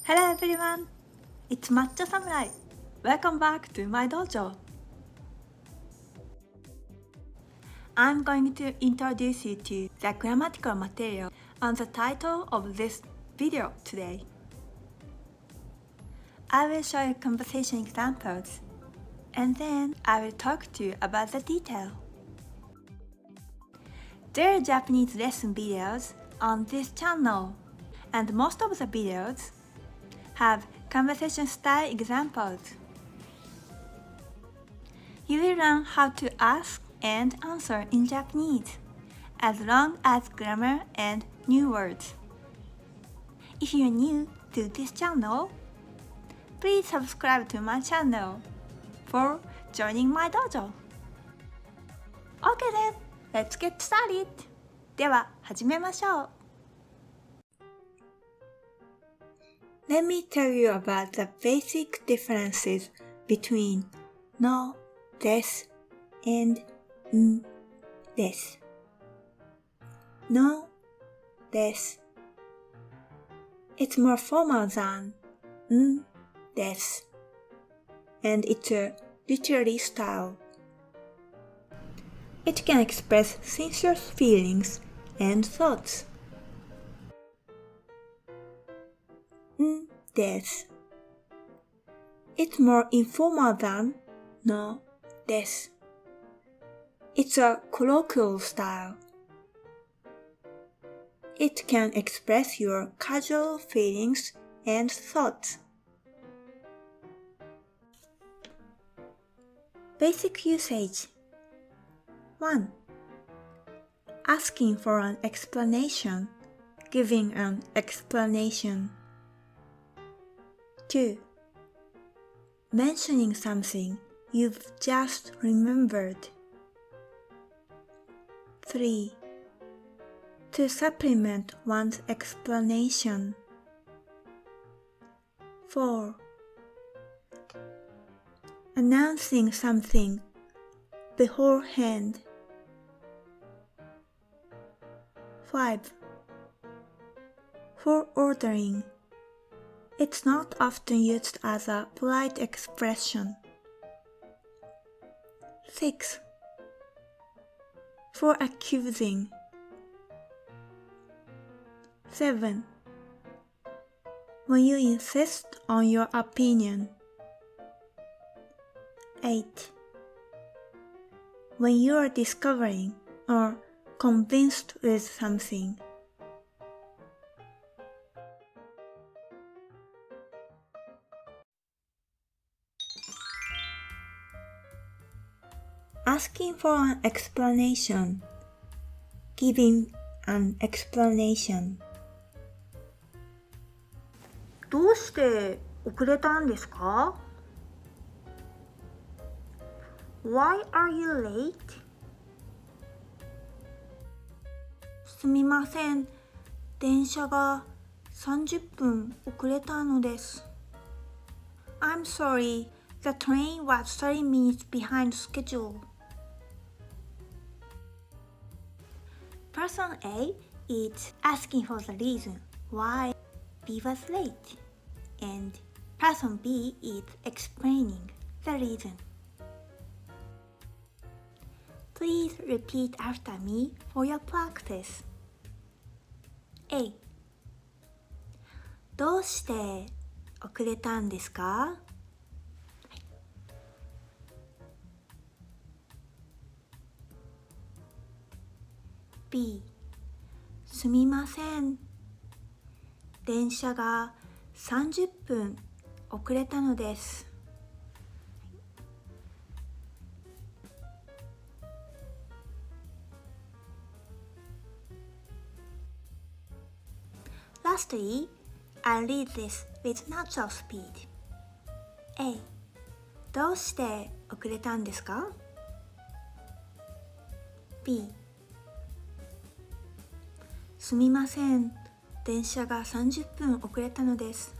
Hello everyone, it's Matcha Samurai. Welcome back to my dojo. I'm going to introduce you to the grammatical material on the title of this video today. I will show you conversation examples and then I will talk to you about the detail. There are Japanese lesson videos on this channel, and most of the videos have conversation style examples. You will learn how to ask and answer in Japanese, as long as grammar and new words. If you are new to this channel, please subscribe to my channel for joining my dojo. Okay then, let's get started. では始めましょう。Let me tell you about the basic differences between no, des, and des. No, des. It's more formal than des, and it's a literary style. It can express sincere feelings and thoughts. Des. It's more informal than no, des. It's a colloquial style. It can express your casual feelings and thoughts. Basic usage. 1. Asking for an explanation, giving an explanation. 2. Mentioning something you've just remembered. 3. To supplement one's explanation. 4. Announcing something beforehand. 5. For ordering. It's not often used as a polite expression. 6. For accusing. 7. When you insist on your opinion. 8. When you are discovering or convinced with something. Asking for an explanation, giving an explanation. どうして遅れたんですか? Why are you late? すみません、電車が30分遅れたのです。I'm sorry, the train was 30 minutes behind schedule. Person A is asking for the reason why B was late, and person B is explaining the reason. Please repeat after me for your practice. A. どうして遅れたんですか? B. すみません。電車が30分遅れたのです。Lastly, I'll read this with natural speed. A. どうして遅れたんですか? B. すみません。電車が30分遅れたのです。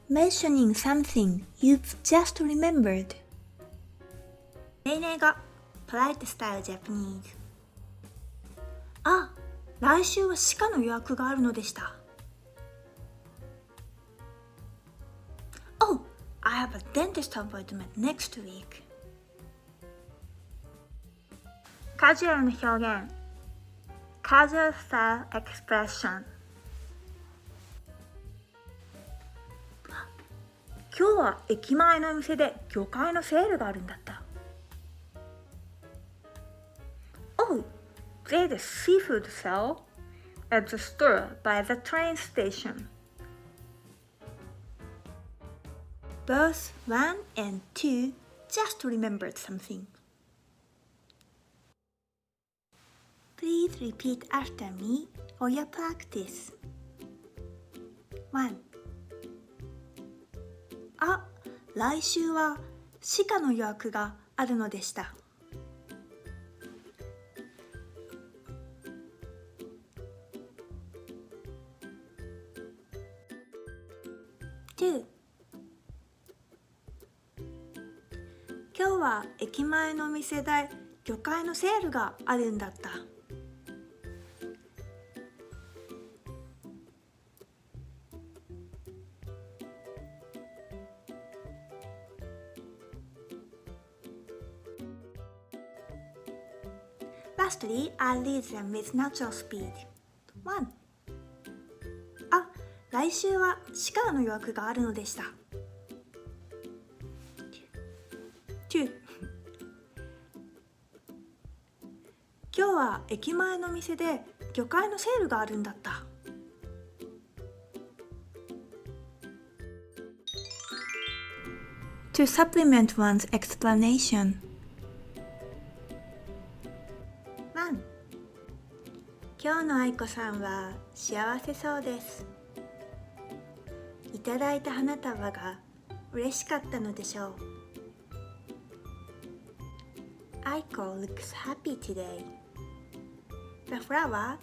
Mentioning something you've just remembered. 例年語 Polite Style Japanese. 来週は歯科の予約があるのでした。Oh, I have a dentist appointment next week. カジュアルな表現 Casual style expression。 今日は駅前のお店で魚介のセールがあるんだった。Oh, there's a seafood sale at the store by the train station. Both 1 and 2 just remembered something. Please repeat after me for your practice. 1. あ、来週は歯科の予約があるのでした。2. 今日は駅前のお店で魚介のセールがあるんだった。Lastly, I read them with natural speed. 1. あ、来週は歯科の予約があるのでした。2. 今日は駅前の店で魚介のセールがあるんだった。To supplement one's explanation. 1. 今日の愛子さんは幸せそうです。いただいた花束が嬉しかったのでしょう。Aiko looks happy today. The flower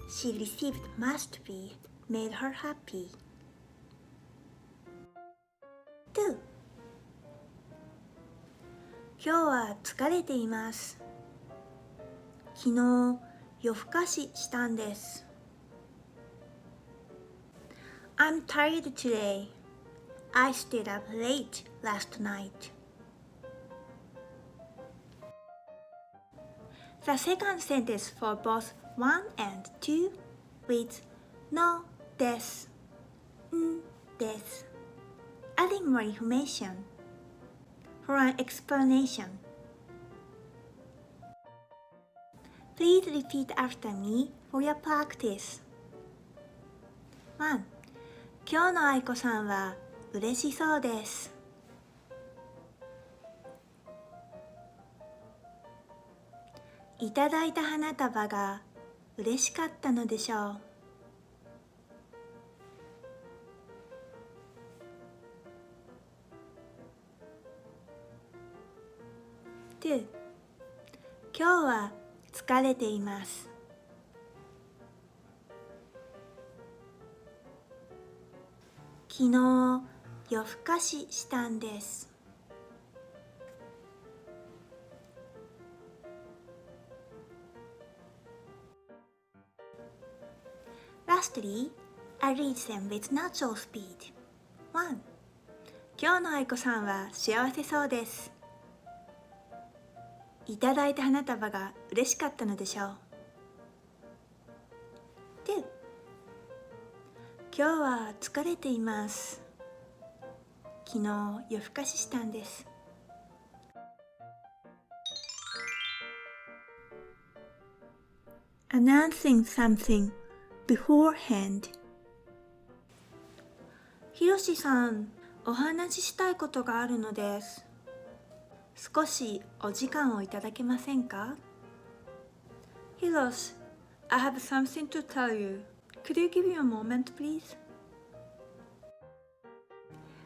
she received must be made her happy. 2. 今日は疲れています。昨日夜更かししたんです。I'm tired today. I stayed up late last night. The second sentence for both 1 and 2 reads no des, des, adding more information for an explanation. Please repeat after me for your practice. 1. 今日の愛子さんは嬉しそうです。いただいた花束が嬉しかったのでしょう。2. 今日は疲れています。昨日夜更かししたんです。Lastly, I read them with natural speed. 1. 今日の愛子さんは幸せそうです。いただいた花束が嬉しかったのでしょう。2. 今日は疲れています。昨日夜更かししたんです。Announcing something beforehand. ひろしさん、お話ししたいことがあるのです。少しお時間をいただけませんか？ Hiroshi, I have something to tell you. Could you give me a moment, please?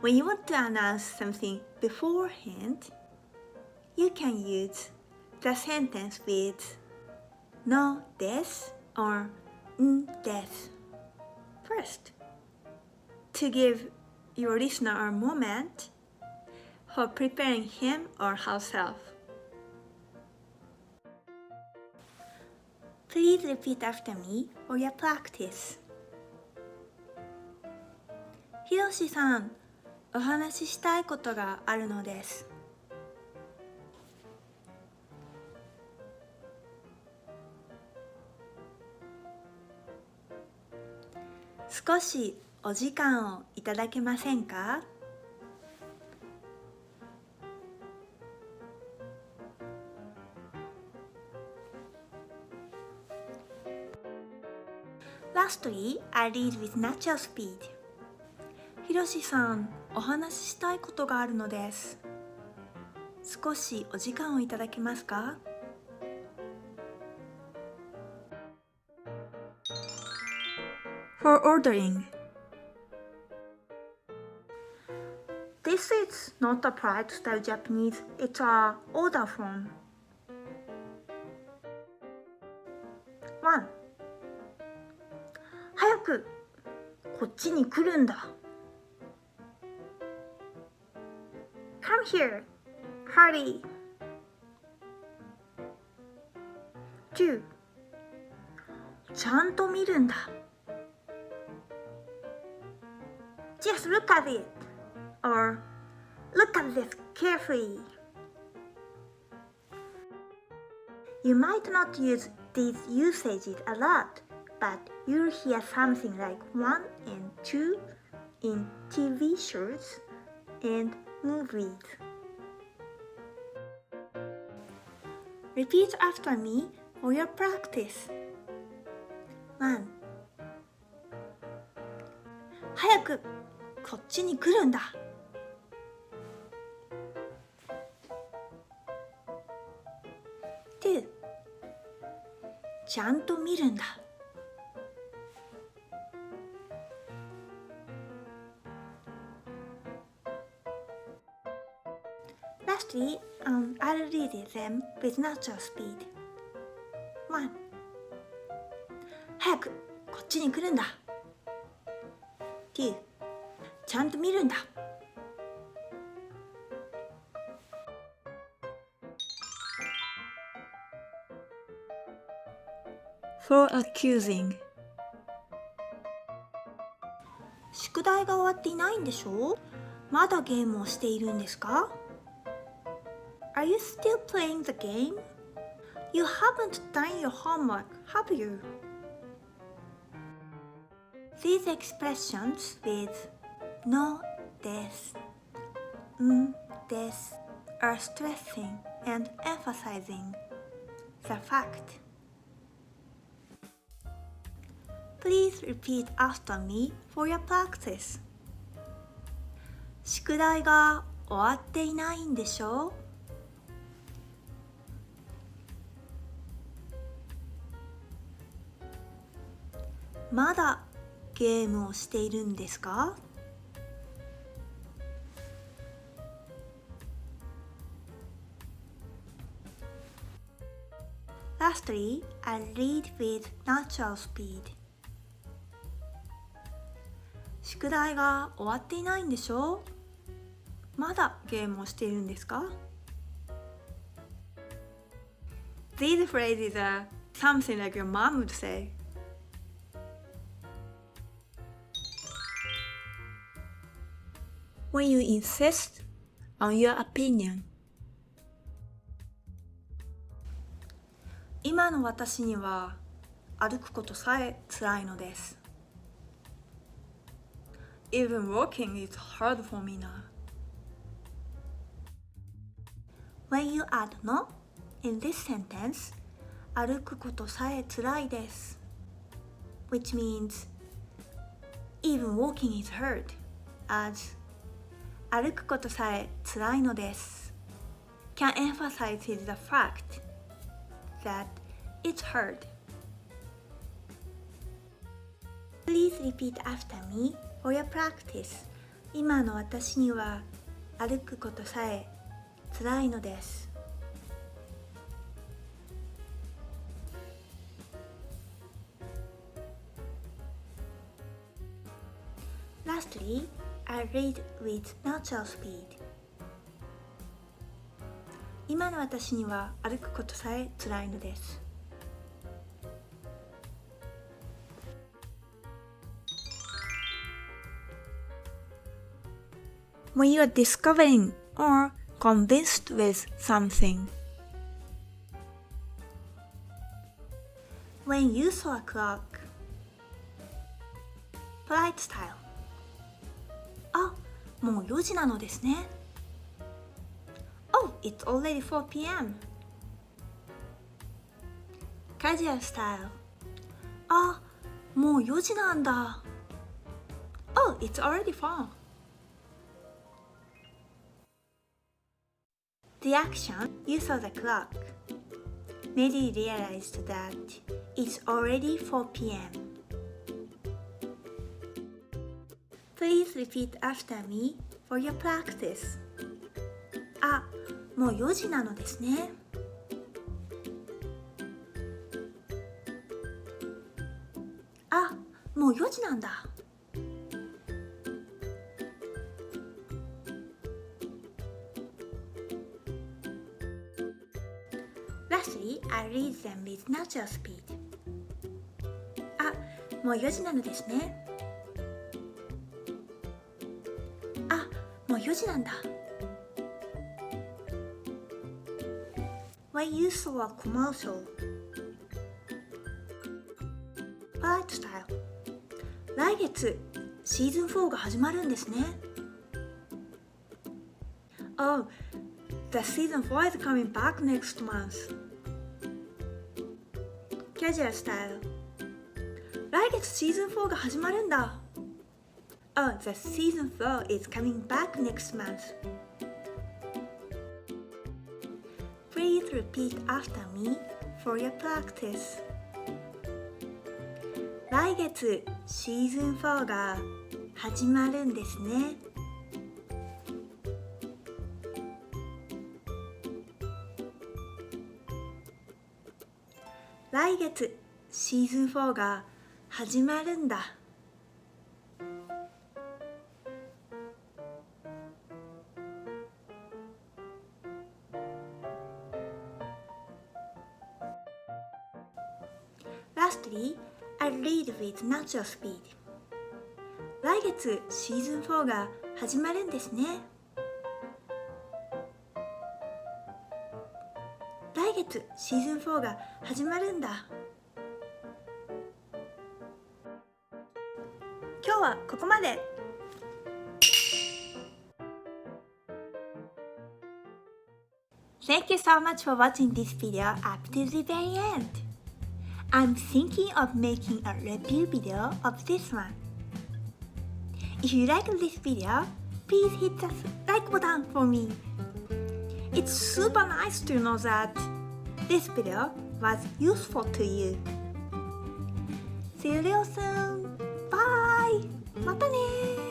When you want to announce something beforehand, you can use the sentence with no des or des. First, to give your listener a moment for preparing him or herself. Please repeat after me for your practice. ひろしさん、お話ししたいことがあるのです。少しお時間をいただけませんか？Lastly, I read with natural speed. ひろしさん、お話ししたいことがあるのです。少しお時間をいただけますか？ For ordering. This is not a polite style Japanese, it's a order form. 1. 早くこっちに来るんだ。Come here, hurry. 2. ちゃんと見るんだ。Just look at it, or look at this carefully. You might not use these usages a lot, but you'll hear something like 1 and 2 in TV shows and movies. Repeat after me for your practice. 1. 早くこっちに来るんだ。2. ちゃんと見るんだ。Lastly, I'll read them with natural speed. 1. 早くこっちに来るんだ。2. ちゃんと見るんだ。For accusing. 宿題が終わっていないんでしょう？まだゲームをしているんですか？ Are you still playing the game? You haven't done your homework, have you? These expressions with のです、んです are stressing and emphasizing the fact. Please repeat after me for your practice. 宿題が終わっていないんでしょう？まだゲームをしているんですか？ Lastly, I read with natural speed. 宿題が終わっていないんでしょう？まだゲームをしているんですか？ These phrases are something like your mom would say. When you insist on your opinion. 今の私には歩くことさえ辛いのです。Even walking is hard for me now. When you add の in this sentence, 歩くことさえ辛いです。Which means, even walking is hard, as 歩くことさえ辛いのです。Can emphasize the fact that it's hard. Please repeat after me for your practice. 今の私には歩くことさえ辛いのです。Lastly, I read with natural speed. 今の私には歩くことさえ辛いのです。when you are discovering or convinced with something. When you saw a clock. Polite style. あ、もう4時なのですね。Oh, it's already 4 p.m. Casual style. あ、もう4時なんだ。Oh, it's already 4. The action, you saw the clock, made you realize that it's already 4 p.m. Please repeat after me for your practice. あ、もう4時なのですね。あ、もう4時なんだ。Lastly, I read them with natural speed. あ、もう4時なのですね。あ、もう4時なんだ。When you saw a commercial. Polite style. 来月、シーズン4が始まるんですね。Oh, the season 4 is coming back next month. Casual style. 来月シーズン4が始まるんだ。Oh, the season 4 is coming back next month. Please repeat after me for your practice. 来月シーズン4が始まるんですね。来月シーズン4が始まるんだ。Lastly, I read with natural speed. 来月シーズン4が始まるんですね。来月シーズン4が始まるんだ。今日はここまで。Thank you so much for watching this video up to the very end. I'm thinking of making a review video of this one. If you like this video, please hit the like button for me. It's super nice to know that this video was useful to you. See you real soon. Bye. またね。